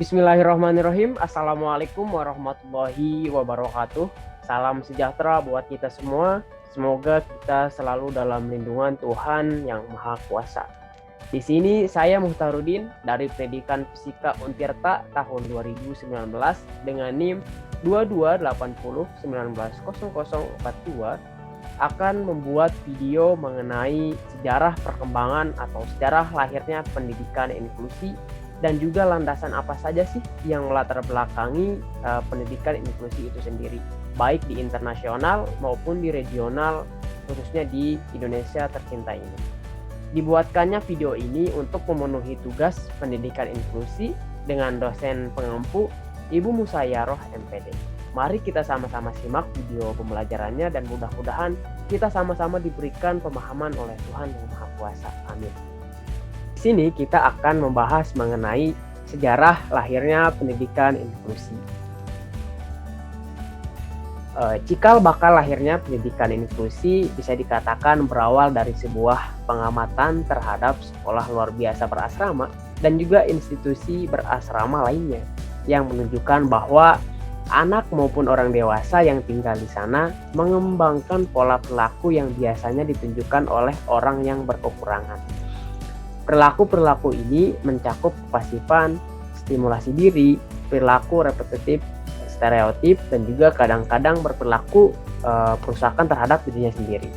Bismillahirrahmanirrahim. Assalamualaikum warahmatullahi wabarakatuh. Salam sejahtera buat kita semua. Semoga kita selalu dalam lindungan Tuhan yang Maha Kuasa. Di sini saya Muhtarudin dari Pendidikan Fisika Untirta tahun 2019 dengan NIM 2280190042 akan membuat video mengenai sejarah perkembangan atau sejarah lahirnya pendidikan inklusi dan juga landasan apa saja sih yang melatar belakangi pendidikan inklusi itu sendiri, baik di internasional maupun di regional, khususnya di Indonesia tercinta ini. Dibuatkannya video ini untuk memenuhi tugas pendidikan inklusi dengan dosen pengampu Ibu Musayaroh MPD. Mari kita sama-sama simak video pembelajarannya dan mudah-mudahan kita sama-sama diberikan pemahaman oleh Tuhan yang Maha Kuasa. Amin. Di sini kita akan membahas mengenai sejarah lahirnya pendidikan inklusi. Cikal bakal lahirnya pendidikan inklusi bisa dikatakan berawal dari sebuah pengamatan terhadap sekolah luar biasa berasrama dan juga institusi berasrama lainnya yang menunjukkan bahwa anak maupun orang dewasa yang tinggal di sana mengembangkan pola perilaku yang biasanya ditunjukkan oleh orang yang berkekurangan. Perilaku-perilaku ini mencakup kepasifan, stimulasi diri, perilaku repetitif, stereotip, dan juga kadang-kadang berperilaku perusakan terhadap dirinya sendiri.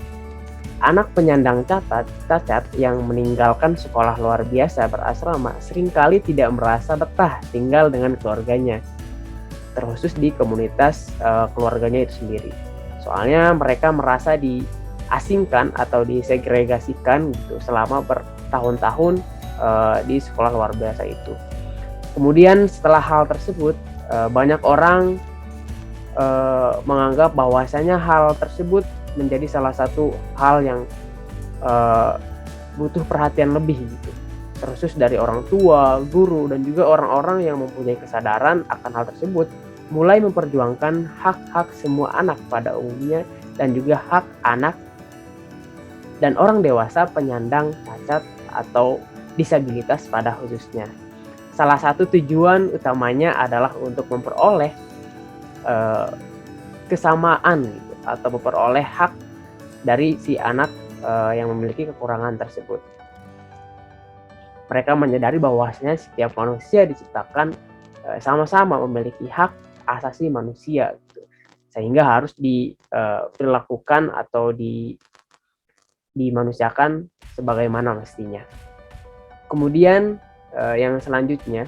Anak penyandang cacat yang meninggalkan sekolah luar biasa berasrama seringkali tidak merasa betah tinggal dengan keluarganya, terkhusus di komunitas keluarganya itu sendiri. Soalnya mereka merasa diasingkan atau disegregasikan gitu selama bertahun-tahun di sekolah luar biasa itu. Kemudian setelah hal tersebut banyak orang menganggap bahwasanya hal tersebut menjadi salah satu hal yang butuh perhatian lebih gitu, terkhusus dari orang tua, guru, dan juga orang-orang yang mempunyai kesadaran akan hal tersebut, mulai memperjuangkan hak-hak semua anak pada umumnya dan juga hak anak dan orang dewasa penyandang cacat atau disabilitas pada khususnya. Salah satu tujuan utamanya adalah untuk memperoleh kesamaan gitu, atau memperoleh hak dari si anak yang memiliki kekurangan tersebut. Mereka menyadari bahwasanya setiap manusia diciptakan sama-sama memiliki hak asasi manusia gitu, sehingga harus diperlakukan atau dimanusiakan sebagaimana mestinya. Kemudian yang selanjutnya,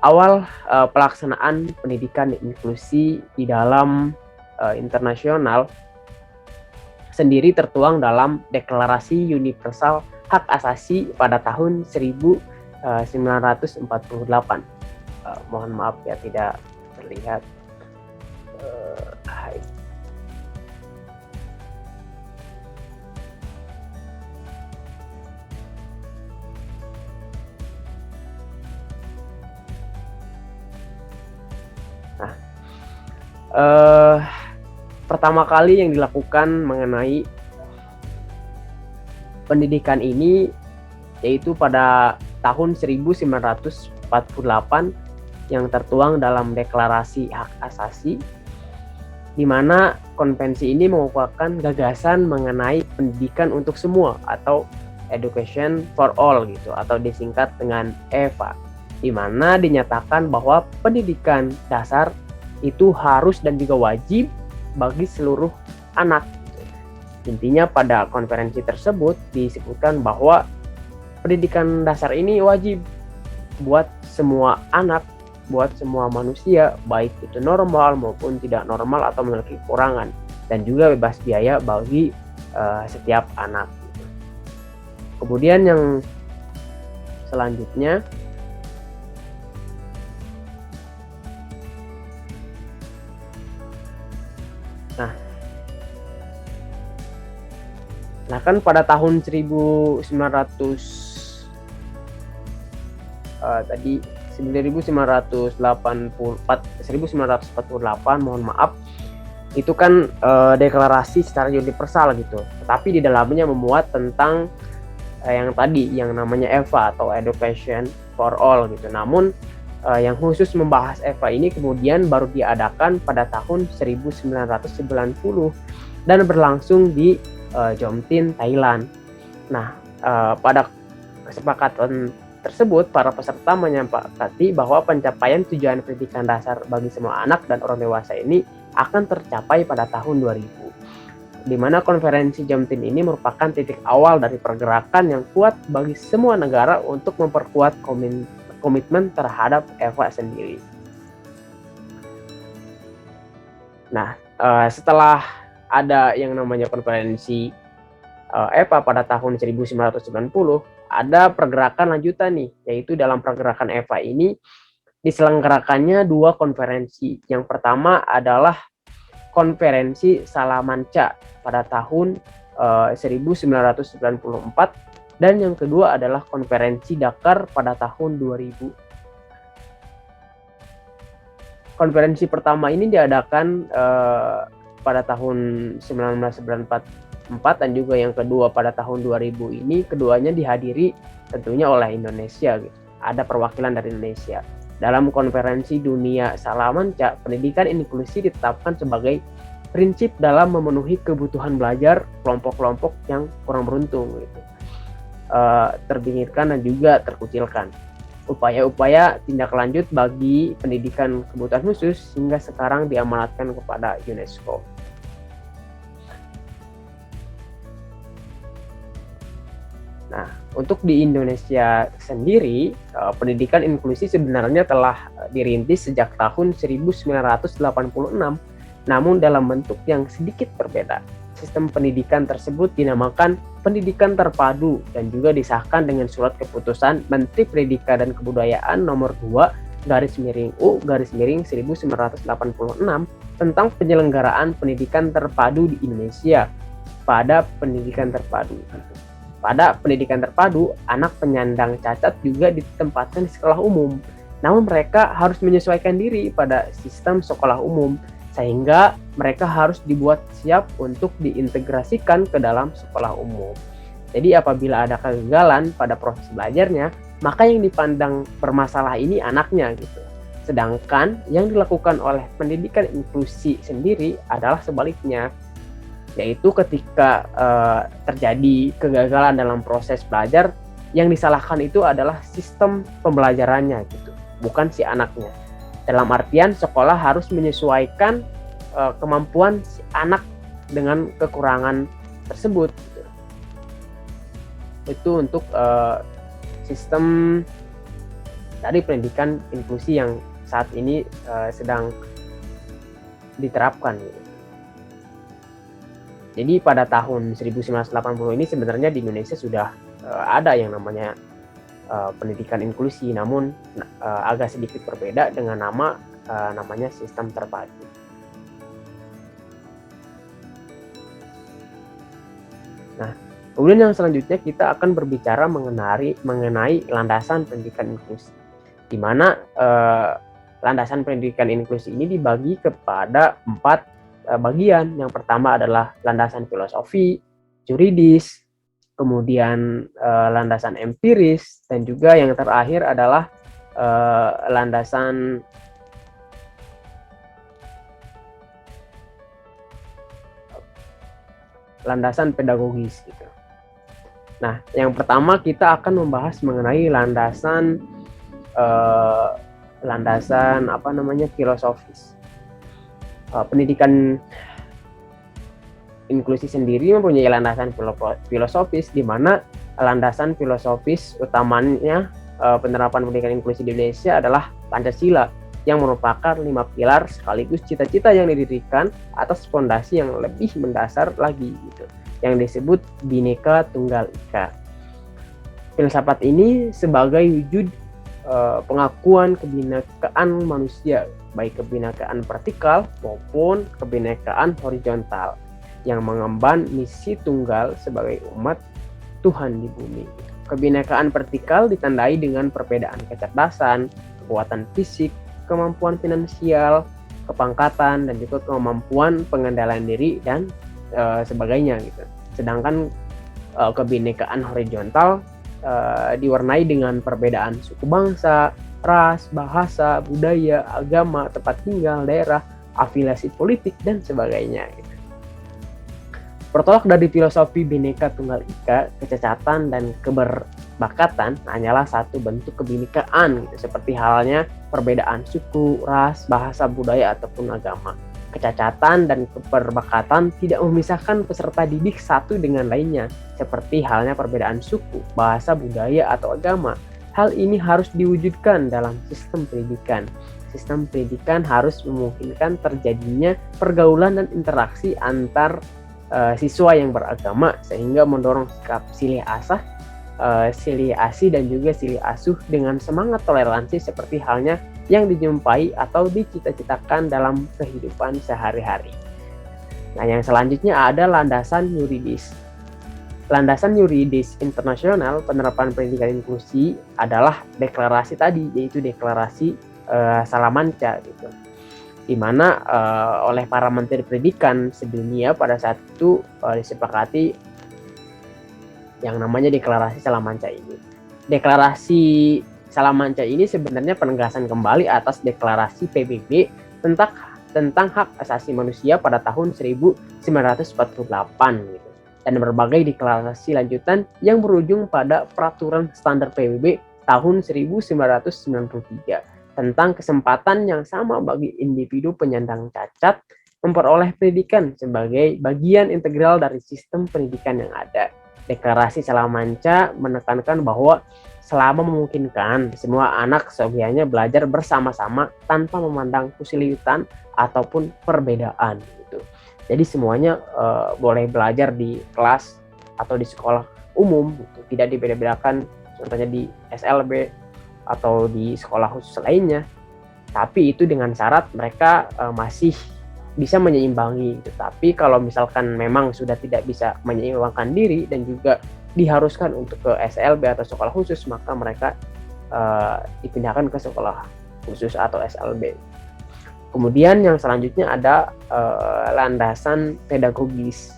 awal pelaksanaan pendidikan inklusi di dalam internasional sendiri tertuang dalam Deklarasi Universal Hak Asasi pada tahun 1948. Mohon maaf ya tidak terlihat. Pertama kali yang dilakukan mengenai pendidikan ini yaitu pada tahun 1948 yang tertuang dalam Deklarasi Hak Asasi, di mana konvensi ini mengukuhkan gagasan mengenai pendidikan untuk semua atau Education for All gitu, atau disingkat dengan EVA, di mana dinyatakan bahwa pendidikan dasar itu harus dan juga wajib bagi seluruh anak. Intinya pada konferensi tersebut disebutkan bahwa pendidikan dasar ini wajib buat semua anak, buat semua manusia, baik itu normal maupun tidak normal atau memiliki kekurangan, dan juga bebas biaya bagi setiap anak. Kemudian yang selanjutnya, nah kan pada tahun 1948, mohon maaf, itu kan deklarasi secara universal gitu, tetapi di dalamnya memuat tentang yang tadi yang namanya EVA atau Education for All gitu. Namun yang khusus membahas EVA ini kemudian baru diadakan pada tahun 1990 dan berlangsung di Jomtin, Thailand. Nah, pada kesepakatan tersebut, para peserta menyepakati bahwa pencapaian tujuan pendidikan dasar bagi semua anak dan orang dewasa ini akan tercapai pada tahun 2000, di mana konferensi Jomtin ini merupakan titik awal dari pergerakan yang kuat bagi semua negara untuk memperkuat komitmen terhadap EVA sendiri. Nah, setelah ada yang namanya konferensi EVA pada tahun 1990, ada pergerakan lanjutan nih, yaitu dalam pergerakan EVA ini diselenggarakannya 2 konferensi. Yang pertama adalah konferensi Salamanca pada tahun 1994 dan yang kedua adalah konferensi Dakar pada tahun 2000. Konferensi pertama ini diadakan pada tahun 1994 dan juga yang kedua pada tahun 2000 ini keduanya dihadiri tentunya oleh Indonesia gitu. Ada perwakilan dari Indonesia. Dalam konferensi dunia Salamanca, pendidikan inklusi ditetapkan sebagai prinsip dalam memenuhi kebutuhan belajar kelompok-kelompok yang kurang beruntung gitu. Terbingitkan dan juga terkucilkan. Upaya-upaya tindak lanjut bagi pendidikan kebutuhan khusus hingga sekarang diamanatkan kepada UNESCO. Nah, untuk di Indonesia sendiri, pendidikan inklusi sebenarnya telah dirintis sejak tahun 1986, namun dalam bentuk yang sedikit berbeda. Sistem pendidikan tersebut dinamakan pendidikan terpadu dan juga disahkan dengan surat keputusan Menteri Pendidikan dan Kebudayaan nomor 2/U/1986 tentang penyelenggaraan pendidikan terpadu di Indonesia. Pada pendidikan terpadu, anak penyandang cacat juga ditempatkan di sekolah umum. Namun mereka harus menyesuaikan diri pada sistem sekolah umum, sehingga mereka harus dibuat siap untuk diintegrasikan ke dalam sekolah umum. Jadi apabila ada kegagalan pada proses belajarnya, maka yang dipandang bermasalah ini anaknya gitu. Sedangkan yang dilakukan oleh pendidikan inklusi sendiri adalah sebaliknya, yaitu ketika terjadi kegagalan dalam proses belajar, yang disalahkan itu adalah sistem pembelajarannya gitu, bukan si anaknya. Dalam artian sekolah harus menyesuaikan kemampuan si anak dengan kekurangan tersebut gitu. Itu untuk sistem dari pendidikan inklusi yang saat ini sedang diterapkan gitu. Jadi pada tahun 1980 ini sebenarnya di Indonesia sudah ada yang namanya pendidikan inklusi, namun agak sedikit berbeda dengan namanya sistem terpadu. Nah, kemudian yang selanjutnya kita akan berbicara mengenai landasan pendidikan inklusi, di mana landasan pendidikan inklusi ini dibagi kepada 4 bagian. Yang pertama adalah landasan filosofi, juridis, kemudian landasan empiris, dan juga yang terakhir adalah landasan pedagogis gitu. Nah, yang pertama kita akan membahas mengenai landasan filosofis. Pendidikan inklusi sendiri mempunyai landasan filosofis, di mana landasan filosofis utamanya penerapan pendidikan inklusi di Indonesia adalah Pancasila, yang merupakan 5 pilar sekaligus cita-cita yang didirikan atas fondasi yang lebih mendasar lagi gitu, yang disebut Bhinneka Tunggal Ika. Filsafat ini sebagai wujud pengakuan kebinekaan manusia, baik kebinekaan vertikal maupun kebinekaan horizontal, yang mengemban misi tunggal sebagai umat Tuhan di bumi. Kebinekaan vertikal ditandai dengan perbedaan kecerdasan, kekuatan fisik, kemampuan finansial, kepangkatan, dan juga kemampuan pengendalian diri dan sebagainya gitu. Sedangkan kebinekaan horizontal diwarnai dengan perbedaan suku bangsa, ras, bahasa, budaya, agama, tempat tinggal, daerah, afiliasi politik, dan sebagainya. Bertolak dari filosofi Bhinneka Tunggal Ika, kecacatan dan keberbakatan hanyalah satu bentuk kebinekaan, seperti halnya perbedaan suku, ras, bahasa, budaya, ataupun agama. Kecacatan dan keberbakatan tidak memisahkan peserta didik satu dengan lainnya, seperti halnya perbedaan suku, bahasa, budaya, atau agama. Hal ini harus diwujudkan dalam sistem pendidikan. Sistem pendidikan harus memungkinkan terjadinya pergaulan dan interaksi antar siswa yang beragama, sehingga mendorong sikap silih asi dan juga silih asuh dengan semangat toleransi seperti halnya yang dijumpai atau dicita-citakan dalam kehidupan sehari-hari. Nah, yang selanjutnya ada landasan yuridis. Landasan yuridis internasional penerapan pendidikan inklusi adalah deklarasi tadi, yaitu deklarasi Salamanca gitu, di mana oleh para menteri pendidikan sedunia pada saat itu disepakati yang namanya deklarasi Salamanca ini. Deklarasi Salamanca ini sebenarnya penegasan kembali atas deklarasi PBB tentang hak asasi manusia pada tahun 1948 gitu, dan berbagai deklarasi lanjutan yang berujung pada peraturan standar PBB tahun 1993 tentang kesempatan yang sama bagi individu penyandang cacat memperoleh pendidikan sebagai bagian integral dari sistem pendidikan yang ada. Deklarasi Salamanca menekankan bahwa selama memungkinkan, semua anak seyogyanya belajar bersama-sama tanpa memandang kesulitan ataupun perbedaan gitu. Jadi semuanya boleh belajar di kelas atau di sekolah umum gitu, tidak dibeda-bedakan, contohnya di SLB atau di sekolah khusus lainnya, tapi itu dengan syarat mereka masih bisa menyeimbangi. Tapi kalau misalkan memang sudah tidak bisa menyeimbangkan diri dan juga diharuskan untuk ke SLB atau sekolah khusus, maka mereka dipindahkan ke sekolah khusus atau SLB. Kemudian yang selanjutnya ada landasan pedagogis.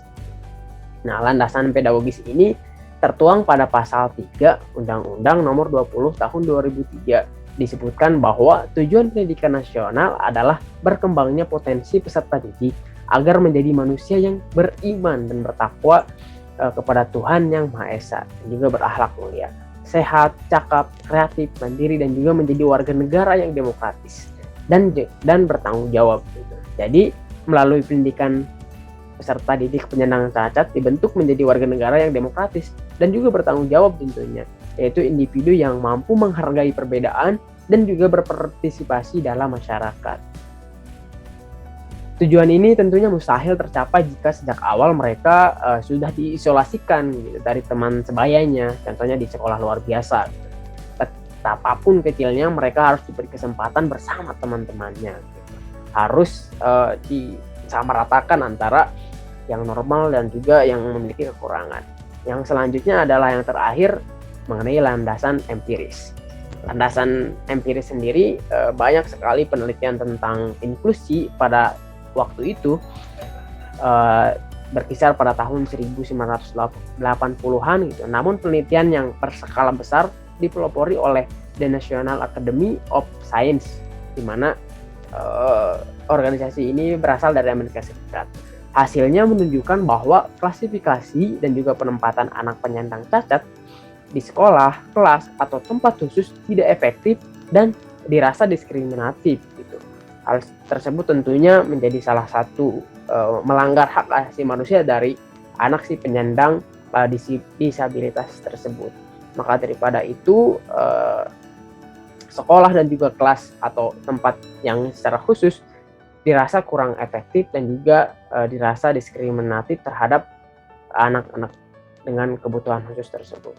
Nah, landasan pedagogis ini tertuang pada pasal 3 Undang-Undang Nomor 20 Tahun 2003. Disebutkan bahwa tujuan pendidikan nasional adalah berkembangnya potensi peserta didik agar menjadi manusia yang beriman dan bertakwa kepada Tuhan Yang Maha Esa, dan juga berakhlak mulia, sehat, cakap, kreatif, mandiri, dan juga menjadi warga negara yang demokratis dan bertanggung jawab. Jadi melalui pendidikan peserta didik penyandang cacat dibentuk menjadi warga negara yang demokratis dan juga bertanggung jawab tentunya, yaitu individu yang mampu menghargai perbedaan dan juga berpartisipasi dalam masyarakat. Tujuan ini tentunya mustahil tercapai jika sejak awal mereka sudah diisolasikan gitu, dari teman sebayanya, contohnya di sekolah luar biasa. Betapapun kecilnya, mereka harus diberi kesempatan bersama teman-temannya. Gitu. Harus disamaratakan antara yang normal dan juga yang memiliki kekurangan. Yang selanjutnya adalah yang terakhir mengenai landasan empiris. Landasan empiris sendiri banyak sekali penelitian tentang inklusi pada waktu itu, berkisar pada tahun 1980-an gitu. Namun penelitian yang berskala besar dipelopori oleh The National Academy of Science, di mana organisasi ini berasal dari Amerika Serikat. Hasilnya menunjukkan bahwa klasifikasi dan juga penempatan anak penyandang cacat di sekolah, kelas, atau tempat khusus tidak efektif dan dirasa diskriminatif gitu. Hal tersebut tentunya menjadi salah satu melanggar hak asasi manusia dari anak si penyandang disabilitas tersebut. Maka daripada itu, sekolah dan juga kelas atau tempat yang secara khusus dirasa kurang efektif dan juga dirasa diskriminatif terhadap anak-anak dengan kebutuhan khusus tersebut.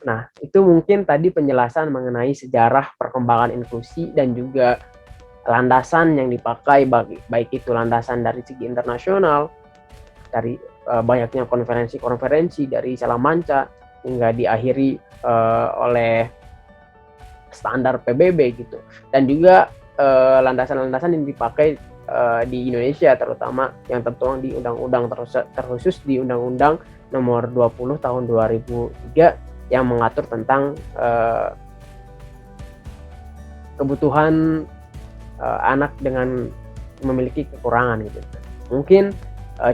Nah, itu mungkin tadi penjelasan mengenai sejarah perkembangan inklusi dan juga landasan yang dipakai, baik itu landasan dari segi internasional, dari banyaknya konferensi-konferensi dari Salamanca hingga diakhiri oleh standar PBB gitu, dan juga landasan-landasan yang dipakai di Indonesia, terutama yang tertuang di undang-undang terkhusus di Undang-Undang Nomor 20 Tahun 2003 yang mengatur tentang kebutuhan anak dengan memiliki kekurangan gitu. Mungkin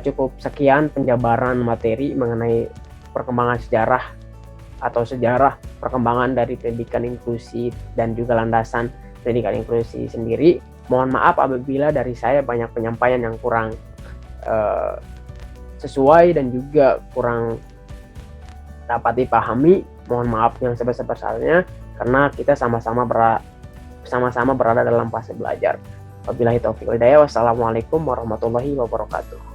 cukup sekian penjabaran materi mengenai perkembangan sejarah perkembangan dari pendidikan inklusi dan juga landasan pendidikan inklusi sendiri. Mohon maaf apabila dari saya banyak penyampaian yang kurang sesuai dan juga kurang dapat dipahami. Mohon maaf yang sebesar-besarnya karena kita sama-sama berada dalam fase belajar. Wabillahi taufiq wal hidayah. Wassalamualaikum warahmatullahi wabarakatuh.